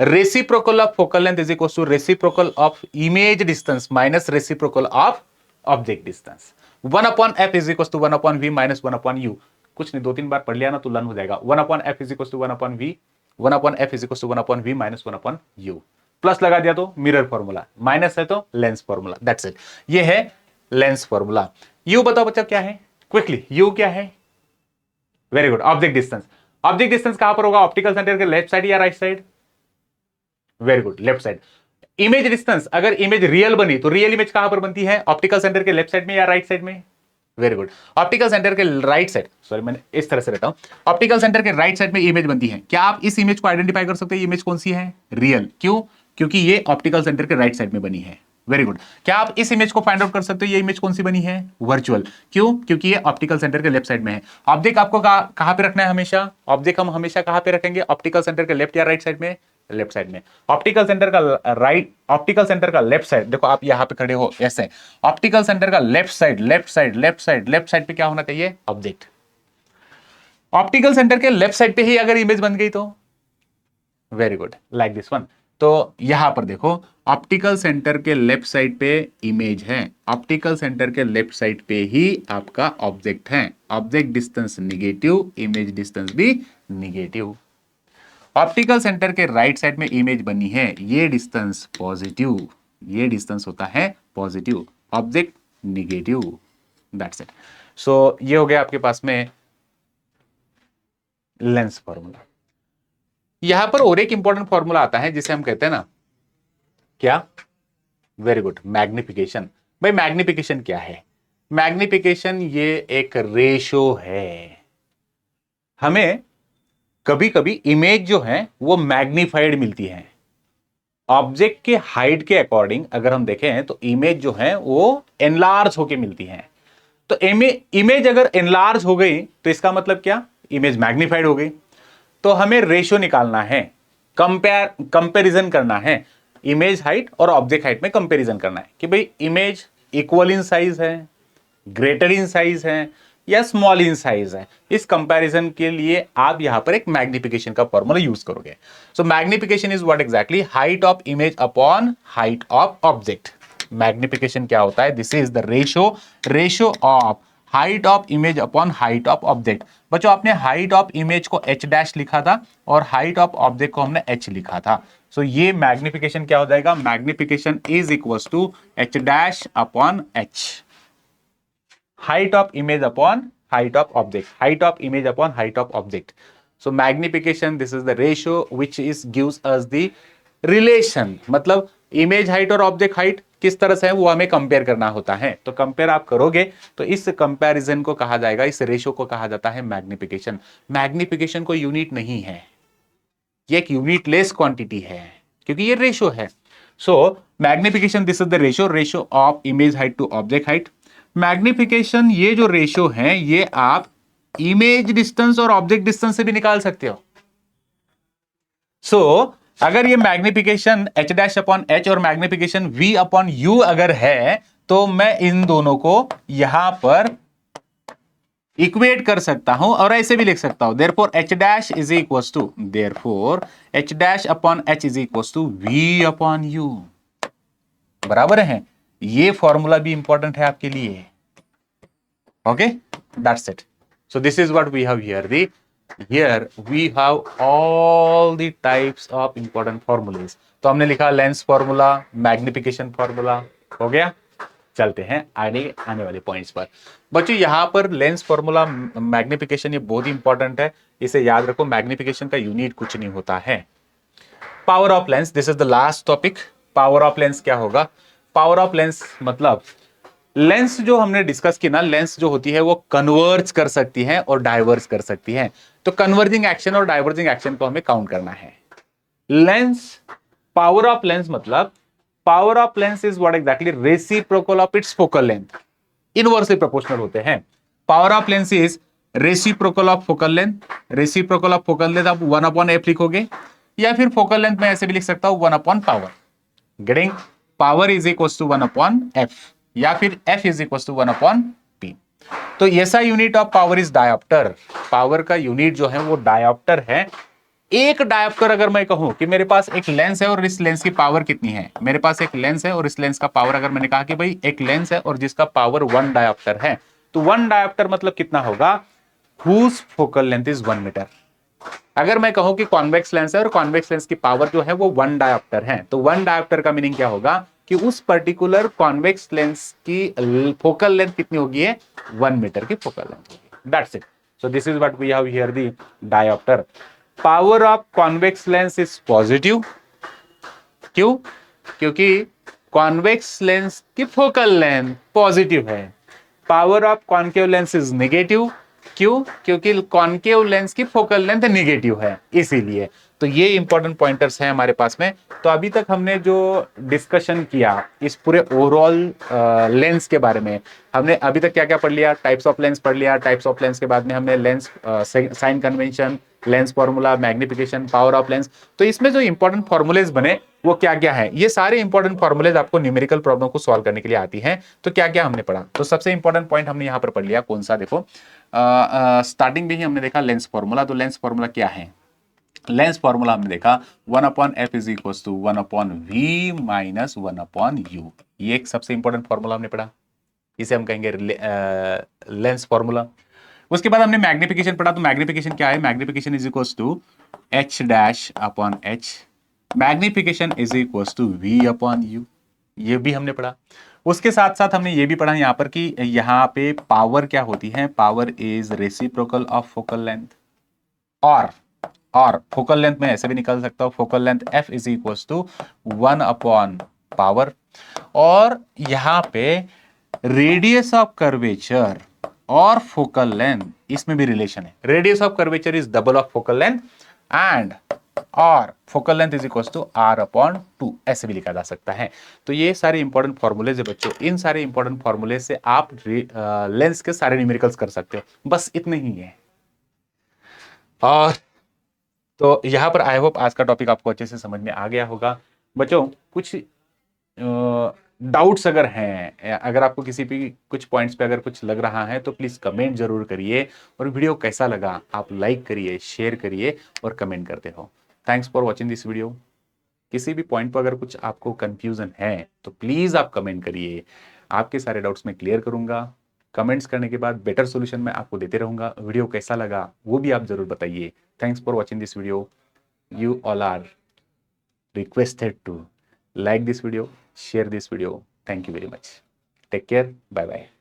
Speaker 1: Reciprocal of focal length is equals to reciprocal of image distance minus reciprocal of object distance. 1/f is equals to 1/v minus 1/u. कुछ नहीं, 2-3 बार पढ़ लिया ना तो learn हो जाएगा। 1/f is equals to 1/v, 1/f is equals to 1/v minus 1/u। Plus लगा दिया तो मिरर फॉर्मूला, माइनस है तो लेंस फॉर्मूला। दैट्स इट, ये है लेंस फॉर्मूला। यू बताओ बच्चा क्या है, क्विकली, यू क्या है, very good, object distance. Object distance कहां पर होगा, ऑप्टिकल सेंटर के लेफ्ट साइड या right side, very good, left side. Image distance, अगर इमेज रियल बनी तो रियल इमेज कहां पर बनती है, ऑप्टिकल सेंटर के लेफ्ट साइड में या राइट साइड में, वेरी गुड। ऑप्टिकल सेंटर के राइट साइड, सॉरी मैंने इस तरह से रहता हूं, ऑप्टिकल सेंटर के राइट साइड में इमेज बनती है। क्या आप इस इमेज को आइडेंटिफाई कर सकते हैं, इमेज कौन सी है, रियल, क्यों, क्योंकि ये ऑप्टिकल सेंटर के राइट साइड में बनी है। Very good. क्या आप इस इमेज को फाइंड आउट कर सकते हो, ये इमेज कौन सी बनी है, वर्चुअल, क्यों, क्योंकि ये ऑप्टिकल सेंटर के लेफ्ट साइड में है। ऑब्जेक्ट आपको कहां पे रखना है हमेशा, ऑब्जेक्ट हम हमेशा कहां पे रखेंगे, ऑप्टिकल सेंटर के लेफ्ट या राइट साइड में, लेफ्ट साइड में। ऑप्टिकल सेंटर का राइट, ऑप्टिकल सेंटर का लेफ्ट साइड, देखो आप यहां पे खड़े हो ऐसे, ऑप्टिकल सेंटर का left side, left side, left side, left side पे क्या होना चाहिए, ऑब्जेक्ट। ऑप्टिकल सेंटर के लेफ्ट साइड पे ही अगर इमेज बन गई तो very good, like this one. तो यहां पर देखो, ऑप्टिकल सेंटर के लेफ्ट साइड पे इमेज है, ऑप्टिकल सेंटर के लेफ्ट साइड पे ही आपका ऑब्जेक्ट है। Object distance negative, image distance भी निगेटिव। ऑप्टिकल सेंटर के राइट साइड में इमेज बनी है, ये डिस्टेंस पॉजिटिव, ये डिस्टेंस होता है positive, object negative. That's it. So ये हो गया आपके पास में लेंस फॉर्मूला। यहां पर और एक इंपॉर्टेंट फॉर्मूला आता है जिसे हम कहते हैं ना, क्या, वेरी गुड, मैग्निफिकेशन। भाई मैग्निफिकेशन क्या है? मैग्निफिकेशन ये एक रेशो है। हमें कभी कभी इमेज जो है वो मैग्निफाइड मिलती है। ऑब्जेक्ट के हाइट के अकॉर्डिंग अगर हम देखें तो इमेज जो है वो एनलार्ज होके मिलती है। तो इमेज अगर एनलार्ज हो गई तो इसका मतलब क्या? इमेज मैग्निफाइड हो गई। तो हमें रेशियो निकालना है, कंपैरिजन करना है। इमेज हाइट और ऑब्जेक्ट हाइट में कंपैरिजन करना है कि भाई इमेज इक्वल इन साइज है, ग्रेटर इन साइज है या स्मॉल इन साइज है। इस कंपैरिजन के लिए आप यहां पर एक मैग्निफिकेशन का फॉर्मूला यूज करोगे। So magnification is what exactly? Height of image upon height of object. Magnification क्या होता है? This is the ratio of height of image upon height of object. बच्चों आपने हाइट ऑफ इमेज को h dash लिखा था और हाइट ऑफ ऑब्जेक्ट को हमने h लिखा था। सो ये मैग्निफिकेशन क्या हो जाएगा? Magnification is equal to h dash upon h। height of image upon height of object, height of image upon height of object. So magnification, this is the ratio which is gives us the relation। मतलब image height और object height किस तरह से है वो हमें compare करना होता है। तो कंपेयर आप करोगे तो इस कंपैरिजन को कहा जाएगा, इस रेशियो को कहा जाता है मैग्निफिकेशन। मैग्निफिकेशन कोई यूनिट नहीं है, ये एक यूनिटलेस क्वांटिटी है क्योंकि ये रेशियो है। So magnification, this is the ratio of image height to object height. Magnification ये जो रेशियो है ये आप इमेज डिस्टेंस और ऑब्जेक्ट डिस्टेंस से भी निकाल सकते हो। सो अगर ये magnification h dash upon h और मैग्निफिकेशन v अपॉन u अगर है तो मैं इन दोनों को यहां पर इक्वेट कर सकता हूं और ऐसे भी लिख सकता हूं। Therefore h dash is equal to, therefore h dash upon h is equal to v upon u। बराबर है। ये फॉर्मूला भी इंपॉर्टेंट है आपके लिए। Okay, that's it. So this is what we have here. Here we have all the types of important formulas। तो हमने लिखा लेंस फॉर्मूला, मैग्निफिकेशन फॉर्मूला, हो गया। चलते हैं आने वाले पॉइंट्स पर। बच्चों यहां पर लेंस फॉर्मूला, मैग्निफिकेशन ये बहुत इंपॉर्टेंट है, इसे याद रखो। मैग्निफिकेशन का यूनिट कुछ नहीं होता है। Power of lens, this is the last topic. Power of lens क्या होगा? पावर ऑफ लेंस मतलब लेंस जो हमने डिस्कस की ना, लेंस जो होती है वो कन्वर्ज कर सकती है और डाइवर्ज कर सकती है। तो कन्वर्जिंग एक्शन और डाइवर्जिंग एक्शन को हमें काउंट करना है। लेंस, पावर ऑफ लेंस मतलब power of lens is what exactly? Reciprocal of its focal length. Inversely proportional होते हैं। Power of lens is reciprocal of focal length. Reciprocal of focal length आप 1 upon F लिखोगे या फिर focal length में ऐसे भी लिख सकता हूं 1 upon power. Getting? Power is equal to 1 upon F या फिर f is equal to 1 upon P. तो ऐसा unit of power is dioptre. Power का यूनिट जो है वो डायोप्टर है। एक डायोप्टर अगर मैं कहूं कि मेरे पास एक लेंस है और इस लेंस की पावर कितनी है, मेरे पास एक लेंस है और इस लेंस का पावर, अगर मैंने कहा कि भाई एक लेंस है और जिसका पावर 1 डायोप्टर है, तो 1 डायोप्टर मतलब कितना होगा? Whose focal length is 1 metre. अगर मैं कहूं कि कॉन्वेक्स लेंस है और कॉन्वेक्स लेंस की पावर जो है वो 1 डायोप्टर है, तो 1 डायोप्टर का मीनिंग क्या होगा कि उस पर्टिकुलर कॉन्वेक्स लेंस की फोकल लेंथ कितनी होगी है? 1 मीटर की फोकल लेंथ होगी। That's it. So this is what we have here the dioptre. Power of convex lens is positive. क्यों? क्योंकि कॉन्वेक्स लेंस की फोकल लेंथ पॉजिटिव है। Power of concave lens is negative. क्यों? क्योंकि concave lens की focal length negative है, इसीलिए। तो ये इंपॉर्टेंट पॉइंटर्स हैं हमारे पास में। तो अभी तक हमने जो डिस्कशन किया इस पूरे ओवरऑल लेंस के बारे में, हमने अभी तक क्या क्या पढ़ लिया? टाइप्स ऑफ लेंस पढ़ लिया। टाइप्स ऑफ लेंस के बाद में हमने lens sign convention, lens formula, magnification, power of lens. तो इसमें जो इंपॉर्टेंट फॉर्मूलेज बने वो क्या क्या है? ये सारे इंपॉर्टेंट फॉर्मूलेज आपको न्यूमेरिकल प्रॉब्लम को सॉल्व करने के लिए आती हैं। तो क्या क्या हमने पढ़ा? तो सबसे इंपॉर्टेंट पॉइंट हमने यहां पर पढ़ लिया, कौन सा? देखो स्टार्टिंग में ही हमने देखा लेंस फॉर्मूला। तो लेंस फॉर्मूला क्या है? लेंस फॉर्मूला हमने देखा 1 upon F is equal to 1 upon V minus 1 upon U. ये एक सबसे इंपॉर्टेंट फॉर्मूला हमने पढ़ा, इसे हम कहेंगे लेंस फॉर्मूला। उसके बाद हमने मैग्निफिकेशन पढ़ा। तो मैग्निफिकेशन क्या है? Magnification is equal to H dash upon H. Magnification is equal to V upon U. ये भी हमने पढ़ा। उसके साथ साथ हमने ये भी पढ़ा यहां पर कि यहां पे पावर क्या होती है? Power is reciprocal of focal length. और फोकल लेंथ में ऐसे भी निकाल सकता हूं, focal length f is equal to 1/पावर, और यहां पे रेडियस ऑफ कर्वेचर और फोकल लेंथ, इसमें भी रिलेशन है। Radius of curvature is double of focal length and और focal length is equal to r/2, ऐसे भी लिखा जा सकता है। तो ये सारे इंपॉर्टेंट फॉर्मूलेज है बच्चों, इन सारे इंपॉर्टेंट फॉर्मूले से आप लेंस के सारे न्यूमेरिकल्स कर सकते हो, बस इतने ही है। और तो यहां पर आई होप आज का टॉपिक आपको अच्छे से समझ में आ गया होगा बच्चों। कुछ डाउट्स अगर हैं, अगर आपको किसी भी कुछ पॉइंट्स पे अगर कुछ लग रहा है तो प्लीज कमेंट जरूर करिए, और वीडियो कैसा लगा आप लाइक करिए, शेयर करिए और कमेंट करते रहो। Thanks for watching this video. किसी भी पॉइंट पर अगर कुछ आपको कंफ्यूजन है तो प्लीज आप कमेंट करिए, आपके सारे डाउट्स मैं क्लियर करूंगा। कमेंट्स करने के बाद बेटर सोल्यूशन मैं आपको देते रहूंगा। वीडियो कैसा लगा वो भी आप जरूर बताइए। Thanks for watching this video. You all are requested to like this video, share this video. Thank you very much. Take care. Bye bye.